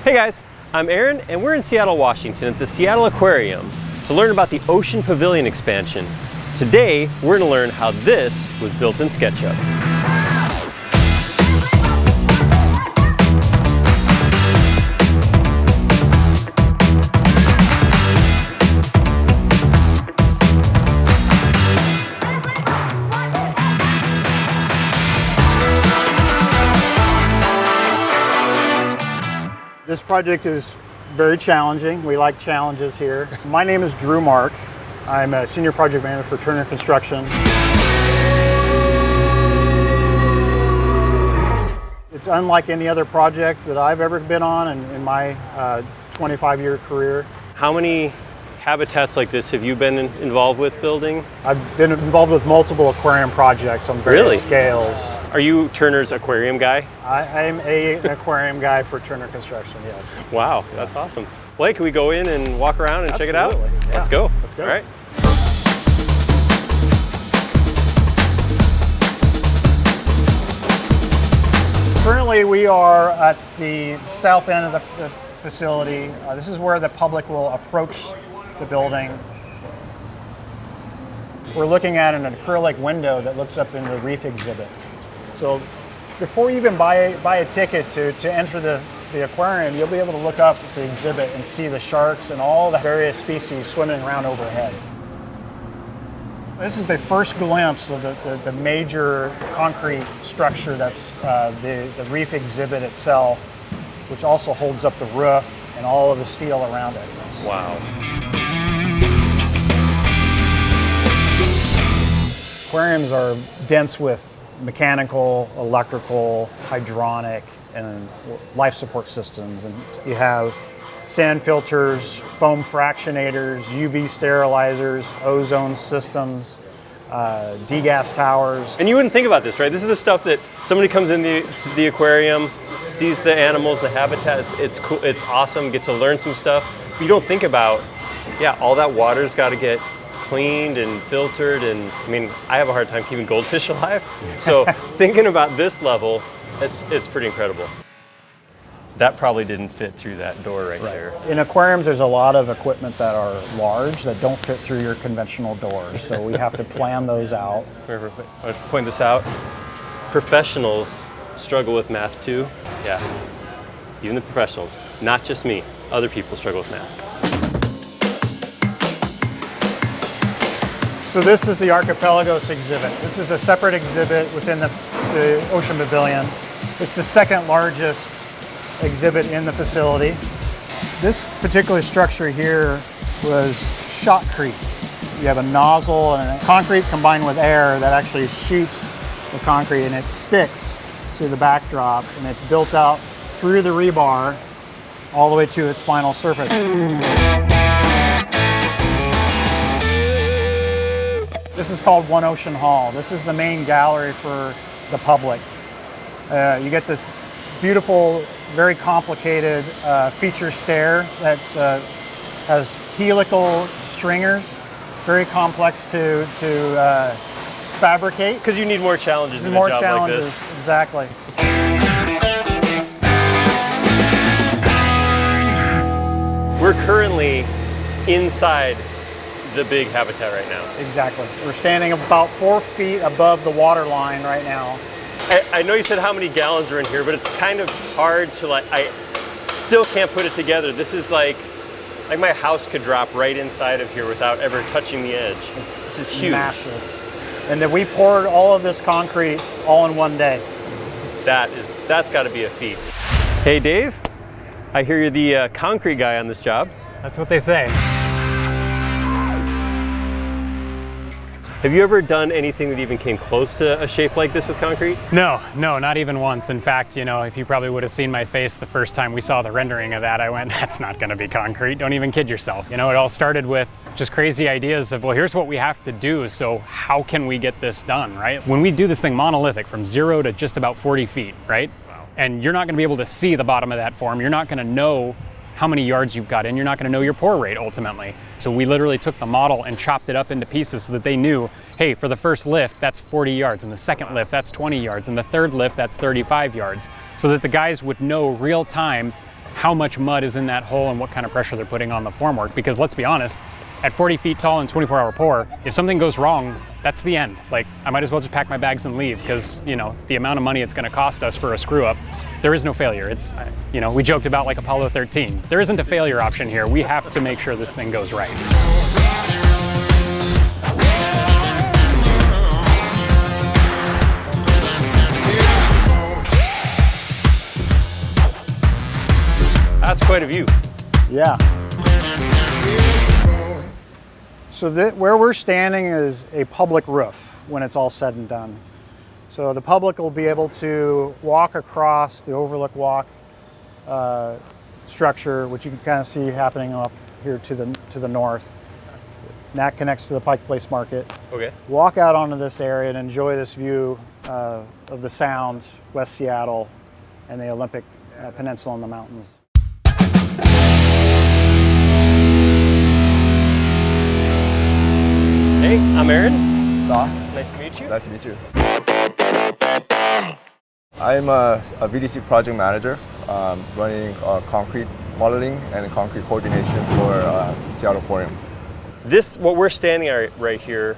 Hey guys, I'm Aaron and we're in Seattle, Washington at the Seattle Aquarium to learn about the Ocean Pavilion expansion. Today, we're going to learn how this was built in SketchUp. This project is very challenging. We like challenges here. My name is Drew Mark. I'm a senior project manager for Turner Construction. It's unlike any other project that I've ever been on in my 25-year career. How many habitats like this have you been involved with building? I've been involved with multiple aquarium projects on various scales. Are you Turner's aquarium guy? I'm an aquarium guy for Turner Construction, yes. Wow, that's awesome. Well, hey, can we go in and walk around and check it out? Yeah. Let's go. Let's go. All right. Currently, we are at the south end of the facility. This is where the public will approach the building. We're looking at an acrylic window that looks up into the reef exhibit. So before you even buy a ticket to enter the aquarium, you'll be able to look up at the exhibit and see the sharks and all the various species swimming around overhead. This is the first glimpse of the major concrete structure that's the reef exhibit itself, which also holds up the roof and all of the steel around it. Wow. Aquariums are dense with mechanical, electrical, hydronic, and life support systems. And you have sand filters, foam fractionators, UV sterilizers, ozone systems, degas towers. And you wouldn't think about this, right? This is the stuff that somebody comes in the aquarium, sees the animals, the habitat, it's cool, it's awesome, get to learn some stuff. But you don't think about, yeah, all that water's got to get cleaned and filtered, and I mean, I have a hard time keeping goldfish alive. So thinking about this level, it's pretty incredible. That probably didn't fit through that door right there. In aquariums, there's a lot of equipment that are large that don't fit through your conventional doors, so we have to plan those out. I'll point this out. Professionals struggle with math too. Yeah, even the professionals, not just me. Other people struggle with math. So this is the Archipelagos exhibit. This is a separate exhibit within the Ocean Pavilion. It's the second largest exhibit in the facility. This particular structure here was shotcrete. You have a nozzle and a concrete combined with air that actually heats the concrete, and it sticks to the backdrop, and it's built out through the rebar all the way to its final surface. This is called One Ocean Hall. This is the main gallery for the public. You get this beautiful, very complicated feature stair that has helical stringers, very complex to fabricate. Because you need more challenges in a job like this. Exactly. We're currently inside the big habitat right now. Exactly. We're standing about 4 feet above the water line right now. I know you said how many gallons are in here, but it's kind of hard to I still can't put it together. This is like my house could drop right inside of here without ever touching the edge. This is huge. Massive. And then we poured all of this concrete all in one day. That's got to be a feat. Hey Dave, I hear you're the concrete guy on this job. That's what they say. Have you ever done anything that even came close to a shape like this with concrete? No, not even once. In fact, if you probably would have seen my face the first time we saw the rendering of that, I went, that's not going to be concrete. Don't even kid yourself. It all started with just crazy ideas of, well, here's what we have to do, so how can we get this done, right? When we do this thing monolithic from 0 to just about 40 feet, right? Wow. And you're not going to be able to see the bottom of that form. You're not going to know how many yards you've got in. You're not going to know your pour rate ultimately. So we literally took the model and chopped it up into pieces so that they knew, hey, for the first lift, that's 40 yards, and the second lift, that's 20 yards, and the third lift, that's 35 yards, so that the guys would know real time how much mud is in that hole and what kind of pressure they're putting on the formwork. Because let's be honest, at 40 feet tall and 24-hour pour, if something goes wrong, that's the end. Like, I might as well just pack my bags and leave, because, you know, the amount of money it's going to cost us for a screw up, there is no failure. It's, you know, we joked about like Apollo 13. There isn't a failure option here. We have to make sure this thing goes right. That's quite a view. Yeah. So where we're standing is a public roof when it's all said and done. So the public will be able to walk across the overlook walk structure, which you can kind of see happening off here to the north. And that connects to the Pike Place Market. Okay. Walk out onto this area and enjoy this view of the Sound, West Seattle, and the Olympic Peninsula in the mountains. Hey, I'm Aaron. Saw. Nice to meet you. Nice to meet you. I'm a VDC project manager, running concrete modeling and concrete coordination for Seattle Aquarium. What we're standing at right here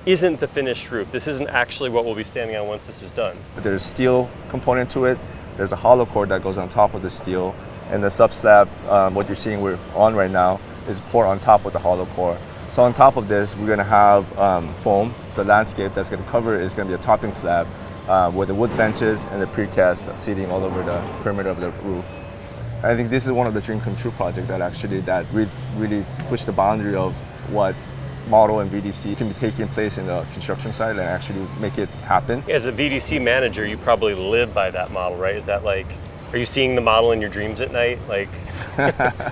isn't the finished roof. This isn't actually what we'll be standing on once this is done. There's a steel component to it. There's a hollow core that goes on top of the steel. And the subslab, what you're seeing we're on right now, is poured on top of the hollow core. So on top of this, we're going to have foam. The landscape that's going to cover it is going to be a topping slab with the wood benches and the precast seating all over the perimeter of the roof. I think this is one of the dream come true projects that really pushed the boundary of what model and VDC can be taking place in the construction site and actually make it happen. As a VDC manager, you probably live by that model, right? Is that like, are you seeing the model in your dreams at night? Like,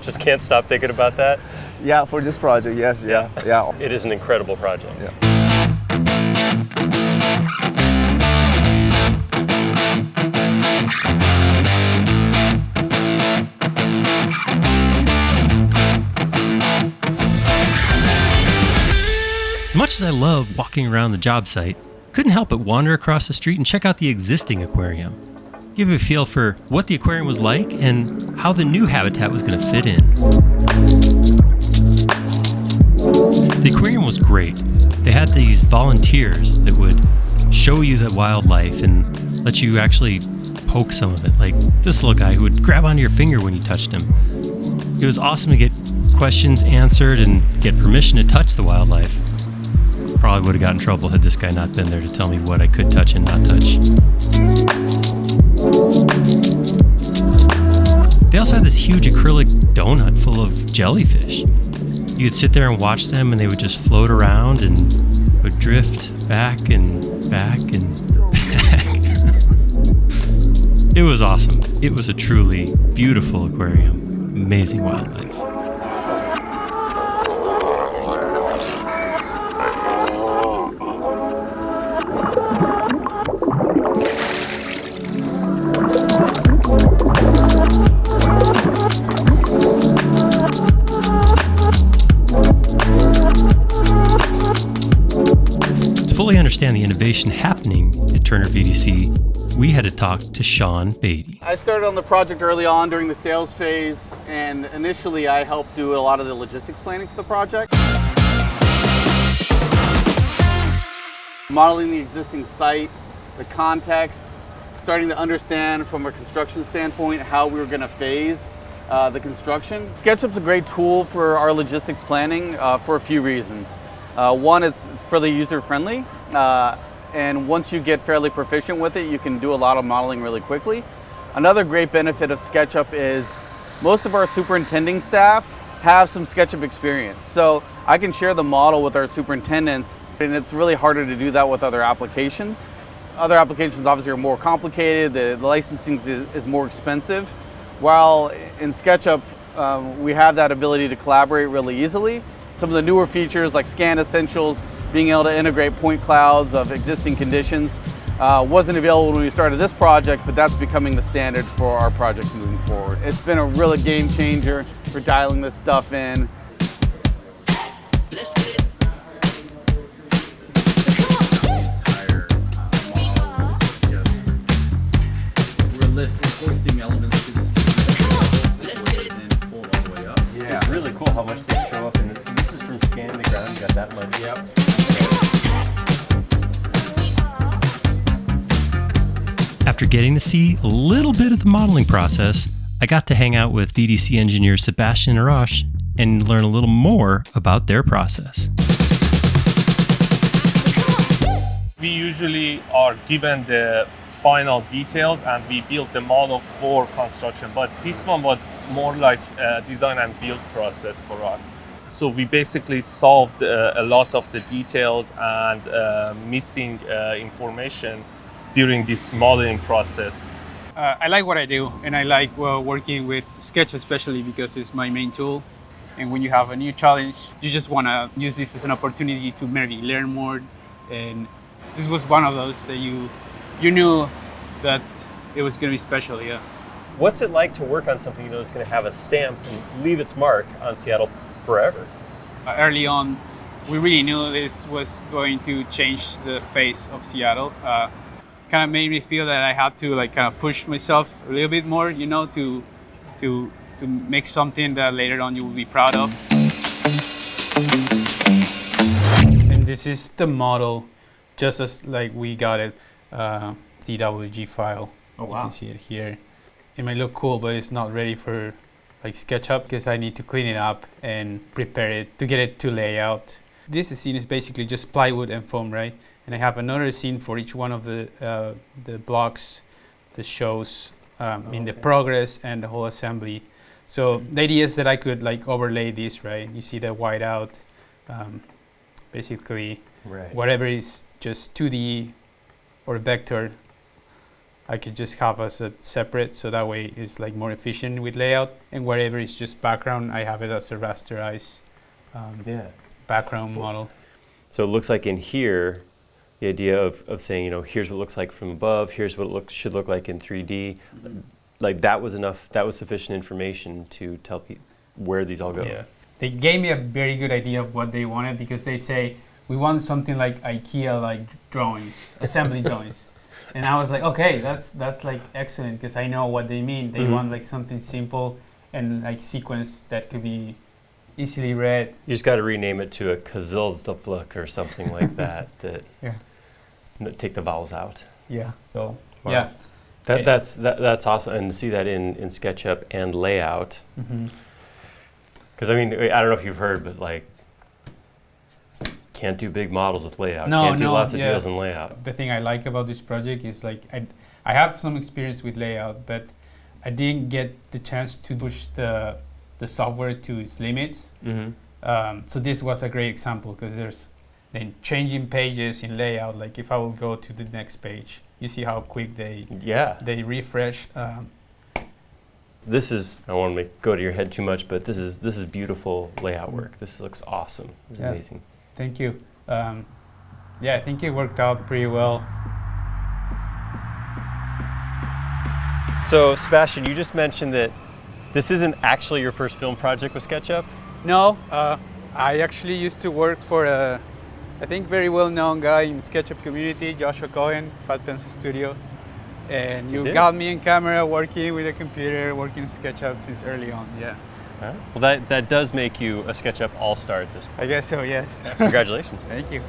just can't stop thinking about that? Yeah, for this project, yes, yeah. It is an incredible project. Yeah. As much as I love walking around the job site, couldn't help but wander across the street and check out the existing aquarium. Give you a feel for what the aquarium was like and how the new habitat was going to fit in. The aquarium was great. They had these volunteers that would show you the wildlife and let you actually poke some of it, like this little guy who would grab onto your finger when you touched him. It was awesome to get questions answered and get permission to touch the wildlife. Probably would have gotten in trouble had this guy not been there to tell me what I could touch and not touch. They also had this huge acrylic donut full of jellyfish. You could sit there and watch them and they would just float around and would drift back and back and back. It was awesome. It was a truly beautiful aquarium. Amazing wildlife. Understand the innovation happening at Turner VDC, we had to talk to Sean Beatty. I started on the project early on during the sales phase, and initially I helped do a lot of the logistics planning for the project. Modeling the existing site, the context, starting to understand from a construction standpoint how we were going to phase the construction. SketchUp's a great tool for our logistics planning for a few reasons. One, it's pretty user-friendly, and once you get fairly proficient with it, you can do a lot of modeling really quickly. Another great benefit of SketchUp is most of our superintending staff have some SketchUp experience. So I can share the model with our superintendents, and it's really harder to do that with other applications. Other applications obviously are more complicated, the licensing is more expensive. While in SketchUp, we have that ability to collaborate really easily. Some of the newer features like Scan Essentials, being able to integrate point clouds of existing conditions, wasn't available when we started this project, but that's becoming the standard for our projects moving forward. It's been a real game changer for dialing this stuff in. Let's get it. We're hoisting elements to this. how much they show up in this. So this is from scanning the ground. You got that much. Yep. After getting to see a little bit of the modeling process, I got to hang out with VDC engineers Sebastian and Arash and learn a little more about their process. We usually are given the final details and we build the model for construction, but this one was more like a design and build process for us. So we basically solved a lot of the details and missing information during this modeling process. I like what I do, and I like working with Sketch, especially because it's my main tool. And when you have a new challenge, you just want to use this as an opportunity to maybe learn more. And this was one of those that you knew that it was going to be special, yeah. What's it like to work on something you know is going to have a stamp and leave its mark on Seattle forever? Early on, we really knew this was going to change the face of Seattle. Kind of made me feel that I had to like kind of push myself a little bit more, you know, to make something that later on you will be proud of. And this is the model, just as like we got it, DWG file. Oh wow! You can see it here. It might look cool, but it's not ready for like SketchUp because I need to clean it up and prepare it to get it to layout. This scene is basically just plywood and foam, right? And I have another scene for each one of the blocks that shows in the progress and the whole assembly. So the idea is that I could like overlay this, right? You see the white out, basically whatever is just 2D or vector, I could just have as a separate, so that way it's like more efficient with layout. And wherever is just background, I have it as a rasterized background model. So it looks like in here, the idea of saying, you know, here's what it looks like from above, here's what it should look like in 3D, like that was enough, that was sufficient information to tell people where these all go. Yeah. They gave me a very good idea of what they wanted because they say, we want something like IKEA like drawings, assembly drawings. And I was like, okay, that's like excellent because I know what they mean. They want like something simple and like sequence that could be easily read. You just got to rename it to a Kazilzdufluk or something like that. Take the vowels out. Yeah. So wow. yeah. That's awesome, and to see that in SketchUp and layout. Because I mean, I don't know if you've heard, but like, can't do big models with layout. Can't do lots of deals in layout. The thing I like about this project is like I have some experience with layout, but I didn't get the chance to push the software to its limits. So this was a great example because there's then changing pages in layout. Like if I will go to the next page, you see how quick they refresh. This is, I don't want to go to your head too much, but this is beautiful layout work. This looks awesome. It's amazing. Thank you. I think it worked out pretty well. So Sebastian, you just mentioned that this isn't actually your first film project with SketchUp? No, I actually used to work for a, I think, very well-known guy in the SketchUp community, Joshua Cohen, Fat Pencil Studio. And you got me in camera working with a computer, working in SketchUp since early on, yeah. All right. Well, that does make you a SketchUp all-star at this point. I guess so, yes. Congratulations. Thank you.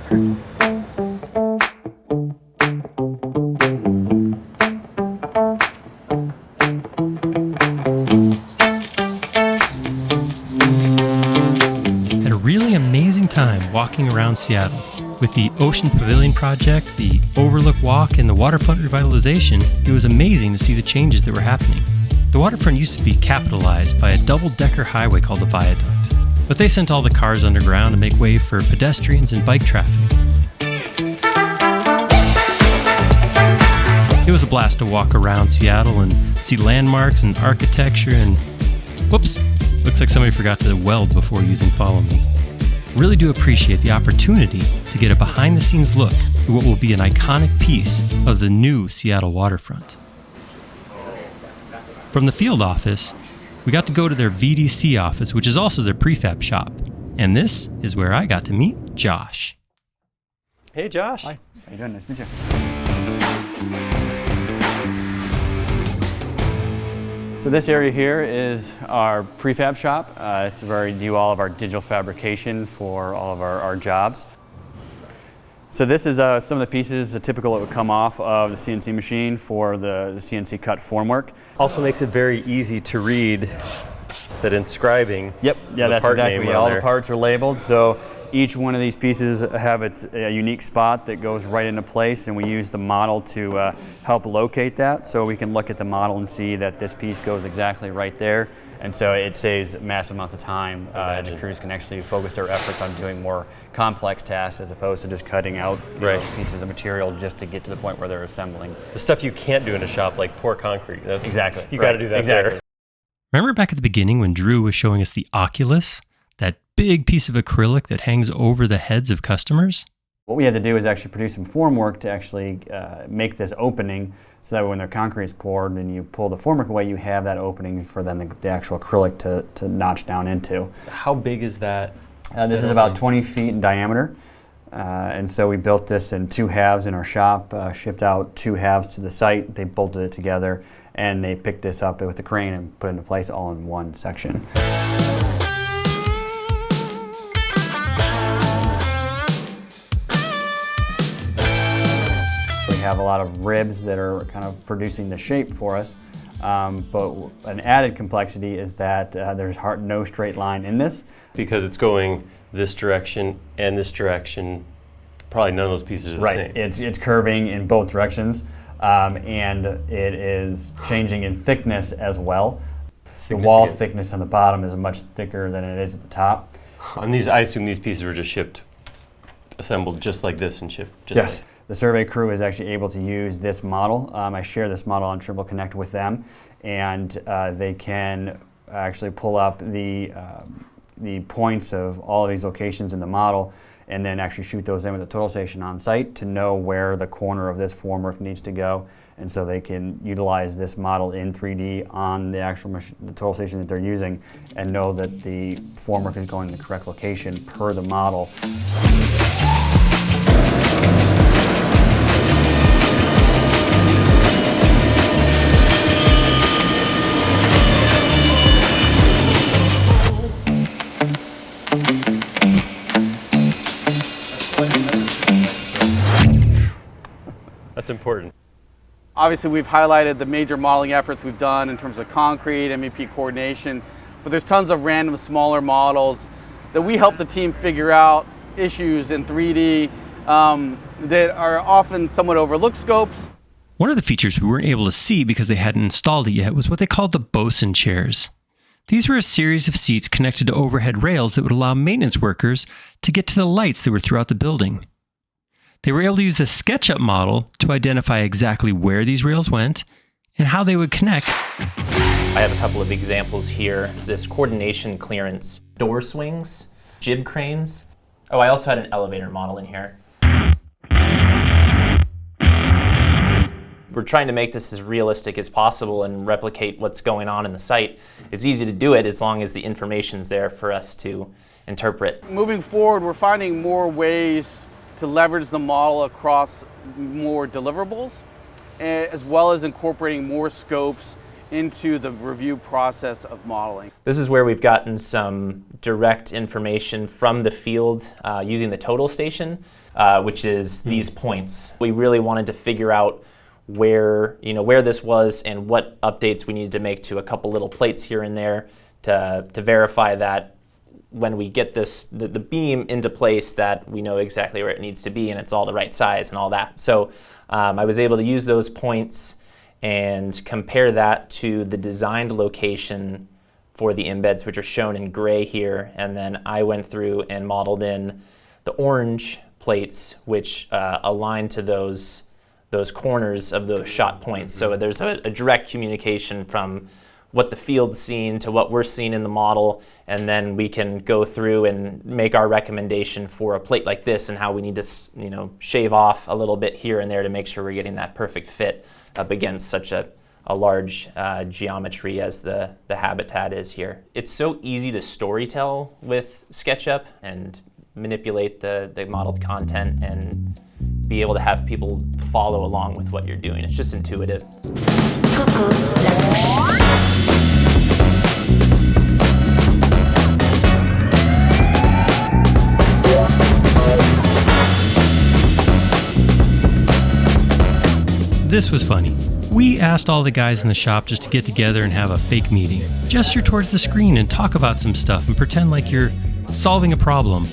Had a really amazing time walking around Seattle. With the Ocean Pavilion project, the Overlook Walk, and the Waterfront revitalization, it was amazing to see the changes that were happening. The waterfront used to be capitalized by a double-decker highway called the Viaduct, but they sent all the cars underground to make way for pedestrians and bike traffic. It was a blast to walk around Seattle and see landmarks and architecture and... Whoops! Looks like somebody forgot to weld before using Follow Me. Really do appreciate the opportunity to get a behind-the-scenes look at what will be an iconic piece of the new Seattle waterfront. From the field office, we got to go to their VDC office, which is also their prefab shop. And this is where I got to meet Josh. Hey, Josh. Hi. How you doing? Nice to meet you. So this area here is our prefab shop. This is where we do all of our digital fabrication for all of our jobs. So this is some of the pieces, the typical that would come off of the CNC machine for the CNC cut formwork. Also makes it very easy to read that inscribing. Yep, yeah, the that's part exactly. name All on the there. parts are labeled, so each one of these pieces have its unique spot that goes right into place, and we use the model to help locate that, so we can look at the model and see that this piece goes exactly right there. And so it saves massive amounts of time, and the crews can actually focus their efforts on doing more complex tasks as opposed to just cutting out pieces of material just to get to the point where they're assembling. The stuff you can't do in a shop, like pour concrete. That's, Exactly. You got to do that there. Remember back at the beginning when Drew was showing us the Oculus? That big piece of acrylic that hangs over the heads of customers? What we had to do is actually produce some formwork to actually make this opening so that when their concrete is poured and you pull the formwork away, you have that opening for then the actual acrylic to notch down into. How big is that? This is about 20 feet in diameter. And so we built this in 2 halves in our shop, shipped out 2 halves to the site. They bolted it together and they picked this up with the crane and put it into place all in one section. We have a lot of ribs that are kind of producing the shape for us, but an added complexity is that there's no straight line in this. Because it's going this direction and this direction, probably none of those pieces are the same. It's curving in both directions, and it is changing in thickness as well. The wall thickness on the bottom is much thicker than it is at the top. On these, I assume these pieces were just shipped, assembled just like this and shipped just Yes. like. The survey crew is actually able to use this model. I share this model on Triple Connect with them, and they can actually pull up the points of all of these locations in the model and then actually shoot those in with the total station on site to know where the corner of this formwork needs to go. And so they can utilize this model in 3D on the actual the total station that they're using and know that the formwork is going in the correct location per the model. That's important. Obviously, we've highlighted the major modeling efforts we've done in terms of concrete, MEP coordination, but there's tons of random smaller models that we help the team figure out issues in 3D that are often somewhat overlooked scopes. One of the features we weren't able to see because they hadn't installed it yet was what they called the bosun chairs. These were a series of seats connected to overhead rails that would allow maintenance workers to get to the lights that were throughout the building. They were able to use a SketchUp model to identify exactly where these rails went and how they would connect. I have a couple of examples here. This coordination clearance, door swings, jib cranes. Oh, I also had an elevator model in here. We're trying to make this as realistic as possible and replicate what's going on in the site. It's easy to do it as long as the information's there for us to interpret. Moving forward, we're finding more ways to leverage the model across more deliverables, as well as incorporating more scopes into the review process of modeling. This is where we've gotten some direct information from the field using the total station, which is these points. We really wanted to figure out where this was and what updates we needed to make to a couple little plates here and there to verify that when we get the beam into place that we know exactly where it needs to be and it's all the right size and all that. So I was able to use those points and compare that to the designed location for the embeds, which are shown in gray here, and then I went through and modeled in the orange plates, which align to those corners of those shot points. So there's a direct communication from what the field's seen to what we're seeing in the model, and then we can go through and make our recommendation for a plate like this and how we need to shave off a little bit here and there to make sure we're getting that perfect fit up against such a large geometry as the habitat is here. It's so easy to storytell with SketchUp and manipulate the modeled content and be able to have people follow along with what you're doing. It's just intuitive. Coucou, la This was funny. We asked all the guys in the shop just to get together and have a fake meeting. Gesture towards the screen and talk about some stuff and pretend like you're solving a problem.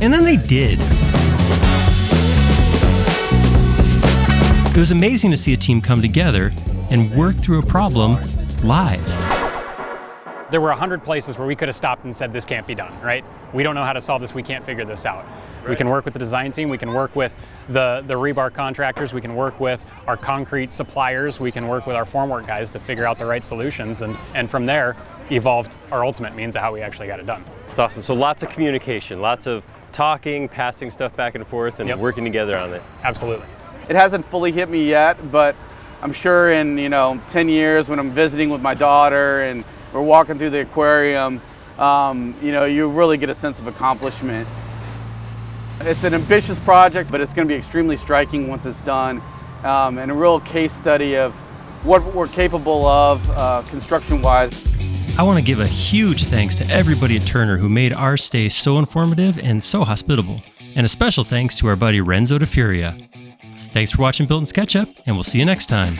And then they did. It was amazing to see a team come together and work through a problem live. There were 100 places where we could have stopped and said, this can't be done, right? We don't know how to solve this, we can't figure this out. Right. We can work with the design team, we can work with the rebar contractors, we can work with our concrete suppliers, we can work with our formwork guys to figure out the right solutions, and from there evolved our ultimate means of how we actually got it done. It's awesome. So lots of communication, lots of talking, passing stuff back and forth, and working together on it. Absolutely. It hasn't fully hit me yet, but I'm sure in 10 years when I'm visiting with my daughter and we're walking through the aquarium, you really get a sense of accomplishment. It's an ambitious project, but it's going to be extremely striking once it's done, and a real case study of what we're capable of construction-wise. I want to give a huge thanks to everybody at Turner who made our stay so informative and so hospitable. And a special thanks to our buddy Renzo DeFuria. Thanks for watching Built in SketchUp, and we'll see you next time.